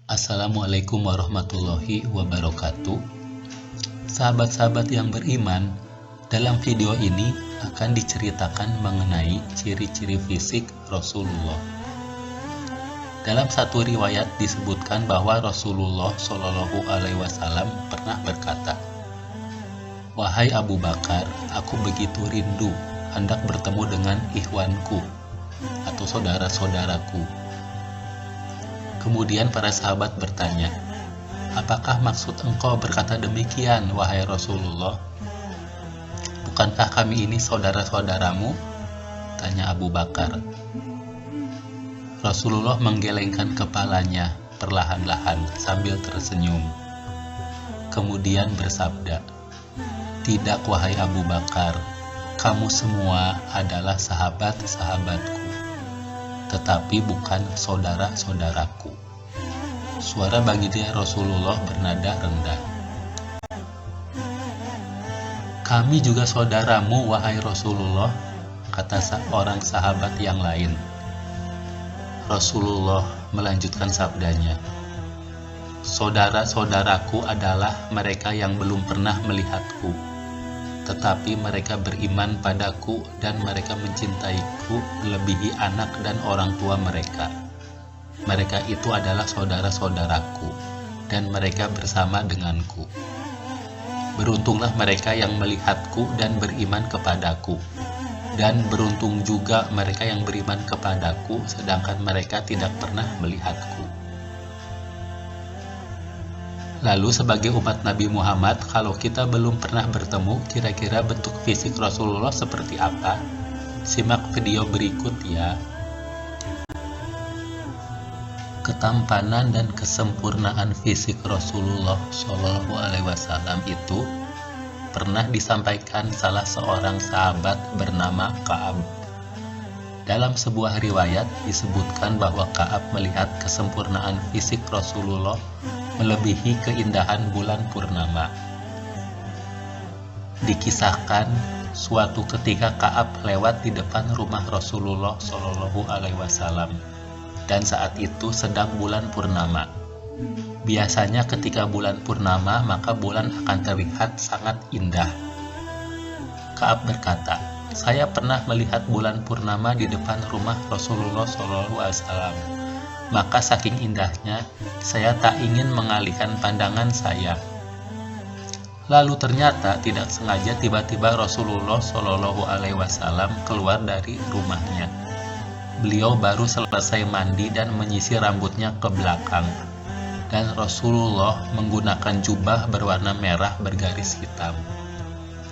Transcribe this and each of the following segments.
Assalamualaikum warahmatullahi wabarakatuh. Sahabat-sahabat yang beriman, dalam video ini akan diceritakan mengenai ciri-ciri fisik Rasulullah. Dalam satu riwayat disebutkan bahwa Rasulullah Shallallahu Alaihi Wasallam pernah berkata, "Wahai Abu Bakar, aku begitu rindu hendak bertemu dengan ikhwanku atau saudara-saudaraku." Kemudian para sahabat bertanya, "Apakah maksud engkau berkata demikian, wahai Rasulullah? Bukankah kami ini saudara-saudaramu?" tanya Abu Bakar. Rasulullah menggelengkan kepalanya perlahan-lahan sambil tersenyum. Kemudian bersabda, "Tidak, wahai Abu Bakar, kamu semua adalah sahabat-sahabatku, tetapi bukan saudara-saudaraku." Suara baginda Rasulullah bernada rendah. "Kami juga saudaramu, wahai Rasulullah," kata seorang sahabat yang lain. Rasulullah melanjutkan sabdanya, "Saudara-saudaraku adalah mereka yang belum pernah melihatku, tetapi mereka beriman padaku dan mereka mencintaiku melebihi anak dan orang tua mereka. Mereka itu adalah saudara-saudaraku, dan mereka bersama denganku. Beruntunglah mereka yang melihatku dan beriman kepadaku, dan beruntung juga mereka yang beriman kepadaku sedangkan mereka tidak pernah melihatku." Lalu sebagai umat Nabi Muhammad, kalau kita belum pernah bertemu, kira-kira bentuk fisik Rasulullah seperti apa? Simak video berikut ya. Ketampanan dan kesempurnaan fisik Rasulullah Shallallahu Alaihi Wasallam itu pernah disampaikan salah seorang sahabat bernama Ka'ab. Dalam sebuah riwayat disebutkan bahwa Ka'ab melihat kesempurnaan fisik Rasulullah melebihi keindahan bulan purnama. Dikisahkan suatu ketika Ka'ab lewat di depan rumah Rasulullah Shallallahu Alaihi Wasallam, dan saat itu sedang bulan purnama. Biasanya ketika bulan purnama, maka bulan akan terlihat sangat indah. Ka'ab berkata, "Saya pernah melihat bulan purnama di depan rumah Rasulullah SAW. Maka saking indahnya, saya tak ingin mengalihkan pandangan saya. Lalu ternyata tidak sengaja tiba-tiba Rasulullah SAW keluar dari rumahnya. Beliau baru selesai mandi dan menyisir rambutnya ke belakang. Dan Rasulullah menggunakan jubah berwarna merah bergaris hitam.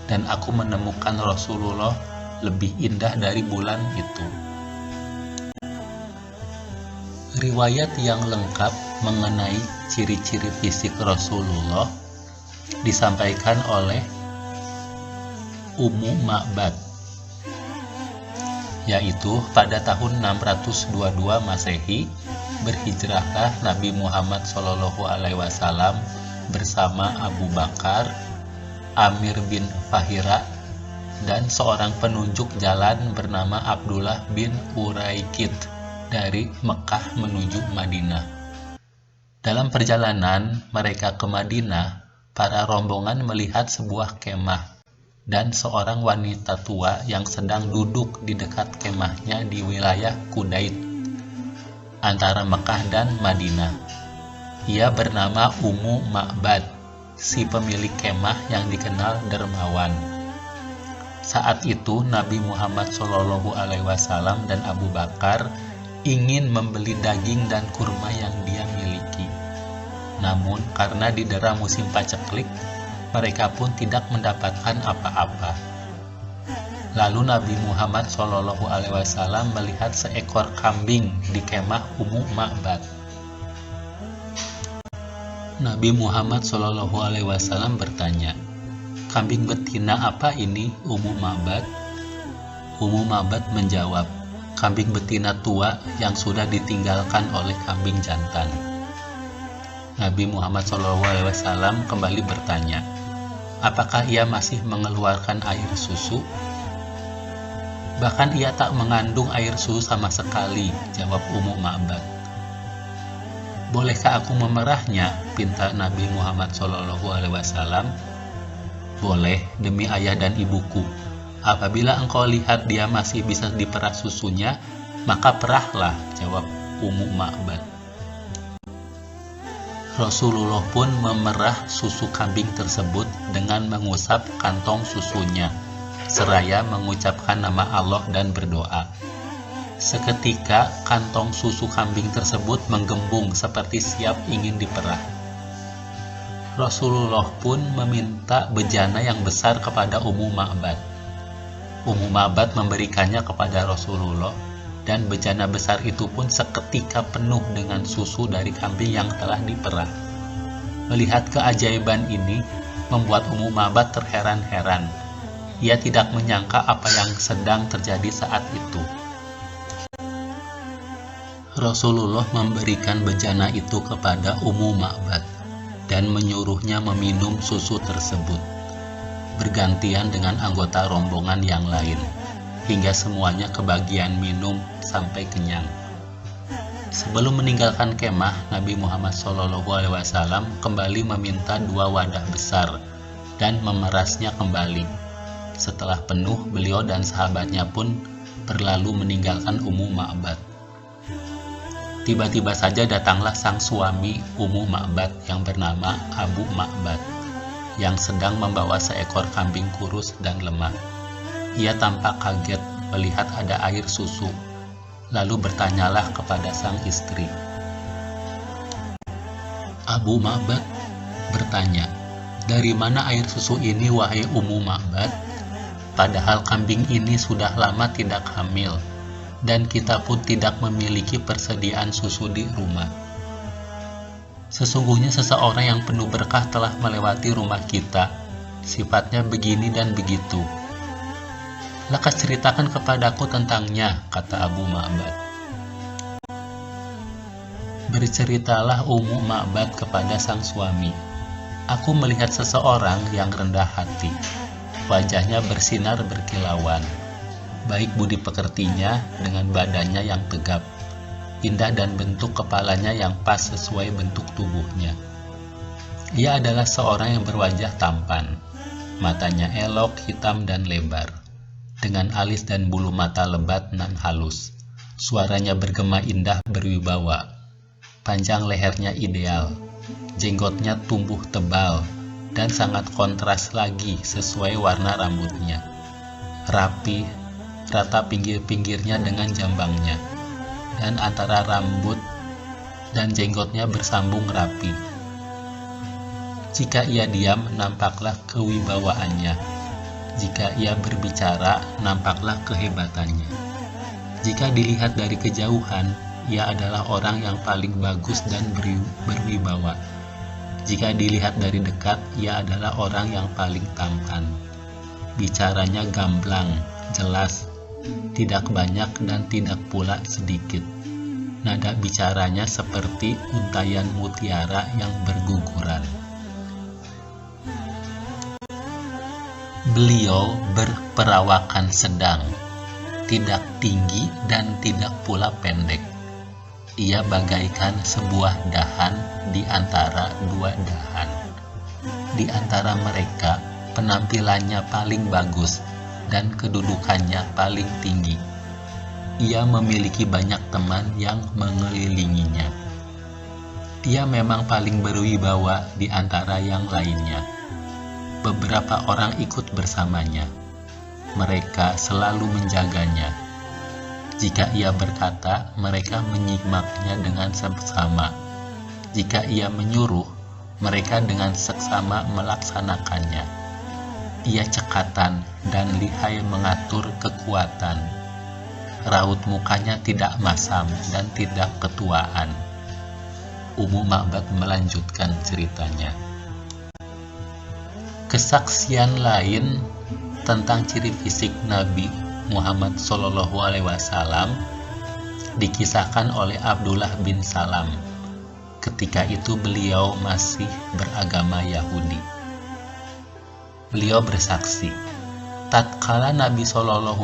Dan aku menemukan Rasulullah lebih indah dari bulan itu." Riwayat yang lengkap mengenai ciri-ciri fisik Rasulullah disampaikan oleh Ummu Ma'bad, yaitu pada tahun 622 Masehi berhijrahlah Nabi Muhammad SAW bersama Abu Bakar, Amir bin Fahira, dan seorang penunjuk jalan bernama Abdullah bin Uraikid dari Mekah menuju Madinah. Dalam perjalanan mereka ke Madinah, para rombongan melihat sebuah kemah dan seorang wanita tua yang sedang duduk di dekat kemahnya di wilayah Qudait antara Mekah dan Madinah. Ia bernama Ummu Ma'bad, si pemilik kemah yang dikenal dermawan. Saat itu Nabi Muhammad SAW dan Abu Bakar ingin membeli daging dan kurma yang dia miliki. Namun karena didera musim paceklik, mereka pun tidak mendapatkan apa-apa. Lalu Nabi Muhammad SAW melihat seekor kambing di kemah Ummu Ma'bad. Nabi Muhammad SAW bertanya, "Kambing betina apa ini, Ummu Ma'bad?" Ummu Ma'bad menjawab, "Kambing betina tua yang sudah ditinggalkan oleh kambing jantan." Nabi Muhammad SAW kembali bertanya, "Apakah ia masih mengeluarkan air susu?" "Bahkan ia tak mengandung air susu sama sekali," jawab Ummu Ma'bad. "Bolehkah aku memerahnya?" pinta Nabi Muhammad SAW. "Boleh, demi ayah dan ibuku. Apabila engkau lihat dia masih bisa diperah susunya, maka perahlah," jawab Ummu Ma'bad. Rasulullah pun memerah susu kambing tersebut dengan mengusap kantong susunya, seraya mengucapkan nama Allah dan berdoa. Seketika kantong susu kambing tersebut menggembung seperti siap ingin diperah. Rasulullah pun meminta bejana yang besar kepada Ummu Ma'bad. Ummu Ma'bad memberikannya kepada Rasulullah, dan bejana besar itu pun seketika penuh dengan susu dari kambing yang telah diperah. Melihat keajaiban ini membuat Ummu Ma'bad terheran-heran. Ia tidak menyangka apa yang sedang terjadi saat itu. Rasulullah memberikan bejana itu kepada Ummu Ma'bad dan menyuruhnya meminum susu tersebut, bergantian dengan anggota rombongan yang lain, hingga semuanya kebagian minum sampai kenyang. Sebelum meninggalkan kemah, Nabi Muhammad SAW kembali meminta 2 wadah besar dan memerasnya kembali. Setelah penuh, beliau dan sahabatnya pun berlalu meninggalkan Ummu Ma'bad. Tiba-tiba saja datanglah sang suami Ummu Ma'bad yang bernama Abu Ma'bad, yang sedang membawa seekor kambing kurus dan lemah. Ia tampak kaget melihat ada air susu, lalu bertanyalah kepada sang istri. Abu Ma'bad bertanya, "Dari mana air susu ini, wahai Ummu Ma'bad? Padahal kambing ini sudah lama tidak hamil, dan kita pun tidak memiliki persediaan susu di rumah. Sesungguhnya seseorang yang penuh berkah telah melewati rumah kita. Sifatnya begini dan begitu. Lekas ceritakan kepadaku tentangnya," kata Abu Ma'bad. Berceritalah Ummu Ma'bad kepada sang suami. "Aku melihat seseorang yang rendah hati. Wajahnya bersinar berkilauan. Baik budi pekertinya dengan badannya yang tegap, indah dan bentuk kepalanya yang pas sesuai bentuk tubuhnya. Ia adalah seorang yang berwajah tampan, matanya elok, hitam dan lebar, dengan alis dan bulu mata lebat nan halus. Suaranya bergema indah berwibawa, panjang lehernya ideal, jenggotnya tumbuh tebal dan sangat kontras lagi sesuai warna rambutnya. Rapi, rata pinggir-pinggirnya dengan jambangnya, dan antara rambut dan jenggotnya bersambung rapi. Jika ia diam, nampaklah kewibawaannya. Jika ia berbicara, nampaklah kehebatannya. Jika dilihat dari kejauhan, ia adalah orang yang paling bagus dan berwibawa. Jika dilihat dari dekat, ia adalah orang yang paling tampan. Bicaranya gamblang, jelas, tidak banyak dan tidak pula sedikit. Nada bicaranya seperti untayan mutiara yang berguguran. Beliau berperawakan sedang, tidak tinggi dan tidak pula pendek. Ia bagaikan sebuah dahan di antara 2 dahan. Di antara mereka, penampilannya paling bagus dan kedudukannya paling tinggi. Ia memiliki banyak teman yang mengelilinginya. Ia memang paling berwibawa di antara yang lainnya. Beberapa orang ikut bersamanya. Mereka selalu menjaganya. Jika ia berkata, mereka menyimaknya dengan seksama. Jika ia menyuruh, mereka dengan seksama melaksanakannya. Ia cekatan dan lihai mengatur kekuatan. Raut mukanya tidak masam dan tidak ketuaan. Ummu Ma'bad melanjutkan ceritanya. Kesaksian lain tentang ciri fisik Nabi Muhammad SAW dikisahkan oleh Abdullah bin Salam. Ketika itu beliau masih beragama Yahudi. Beliau bersaksi, tatkala Nabi SAW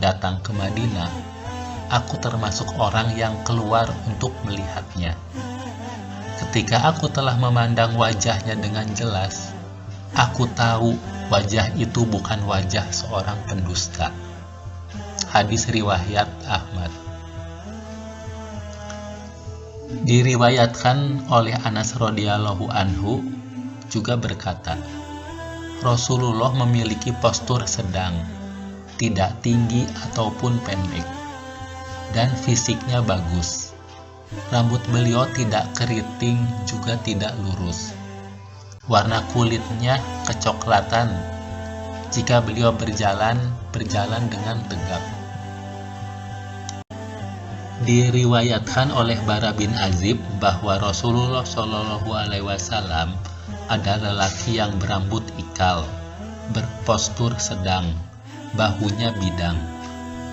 datang ke Madinah, aku termasuk orang yang keluar untuk melihatnya. Ketika aku telah memandang wajahnya dengan jelas, aku tahu wajah itu bukan wajah seorang pendusta. Hadis riwayat Ahmad. Diriwayatkan oleh Anas radhiyallahu anhu juga berkata, Rasulullah memiliki postur sedang, tidak tinggi ataupun pendek, dan fisiknya bagus. Rambut beliau tidak keriting, juga tidak lurus. Warna kulitnya kecoklatan. Jika beliau berjalan dengan tegap. Diriwayatkan oleh Bara bin Azib bahwa Rasulullah Shallallahu Alaihi Wasallam adalah lelaki yang berambut ikal, berpostur sedang, bahunya bidang,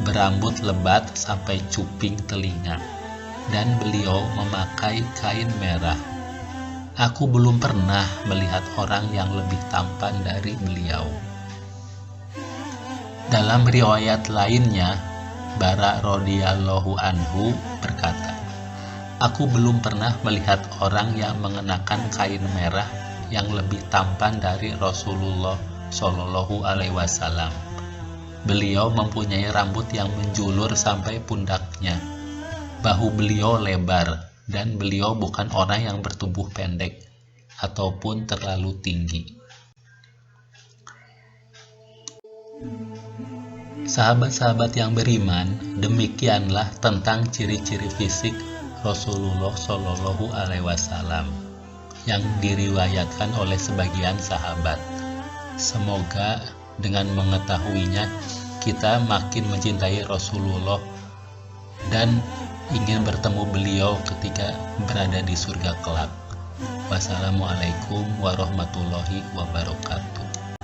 berambut lebat sampai cuping telinga, dan beliau memakai kain merah. Aku belum pernah melihat orang yang lebih tampan dari beliau. Dalam riwayat lainnya, Bara radhiyallahu anhu berkata, aku belum pernah melihat orang yang mengenakan kain merah yang lebih tampan dari Rasulullah Shallallahu Alaihi Wasallam. Beliau mempunyai rambut yang menjulur sampai pundaknya. Bahu beliau lebar, dan beliau bukan orang yang bertubuh pendek ataupun terlalu tinggi. Sahabat-sahabat yang beriman, demikianlah tentang ciri-ciri fisik Rasulullah Shallallahu Alaihi Wasallam yang diriwayatkan oleh sebagian sahabat. Semoga dengan mengetahuinya kita makin mencintai Rasulullah dan ingin bertemu beliau ketika berada di surga kelak. Wassalamualaikum warahmatullahi wabarakatuh.